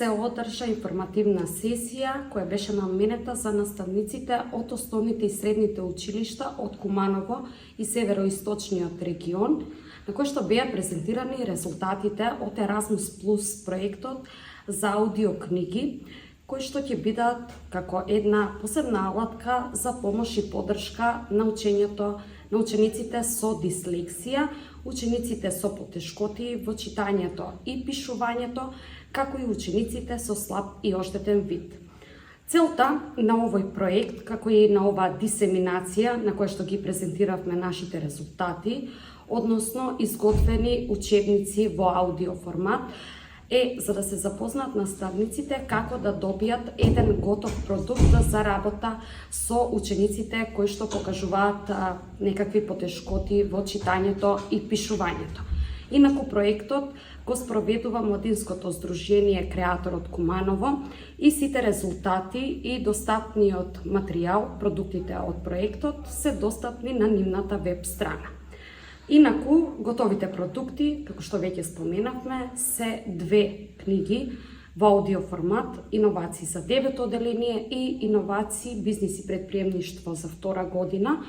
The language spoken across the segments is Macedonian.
се одржа информативна сесија која беше наменета за наставниците од основните и средните училишта од Куманово и североисточниот регион, на кој што беа презентирани резултатите од Erasmus Plus проектот за аудиокниги, кои што ќе бидат како една посебна алатка за помош и поддршка на учењето на учениците со дислексија, учениците со потешкоти во читањето и пишувањето, како и учениците со слаб и оштетен вид. Целта на овој проект, како и на оваа дисеминација на која што ги презентиравме нашите резултати, односно изготвени учебници во аудио формат, за да се запознаат наставниците како да добијат еден готов продукт за работа со учениците кои што покажуваат некакви потешкоти во читањето и пишувањето. Инаку проектот го спроведува Младинското здружение Креатор од Куманово и сите резултати и достапниот материјал, продуктите од проектот се достапни на нивната веб страна. Инаку, готовите продукти, како што веќе споменавме, се 2 книги во аудио формат, Иновации за 9 оделение и Иновации, бизнис и предприемништво за 2 година,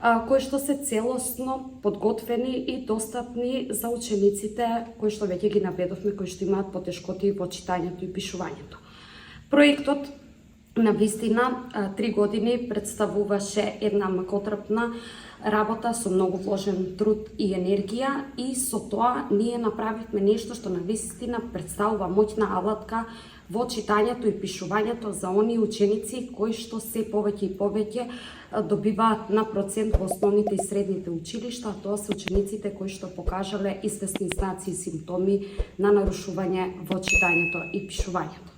кои што се целосно подготвени и достапни за учениците кои што веќе ги наведовме, кои што имаат потешкоти во читањето и пишувањето. Проектот на вистина 3 години представуваше една макотрпна работа со многу вложен труд и енергија и со тоа ние направивме нешто што на вистина представува моќна алатка во читањето и пишувањето за оние ученици кои што се повеќе и повеќе добиваат на процент во основните и средните училишта, а тоа се учениците кои што покажале известни знаци и симптоми на нарушување во читањето и пишувањето.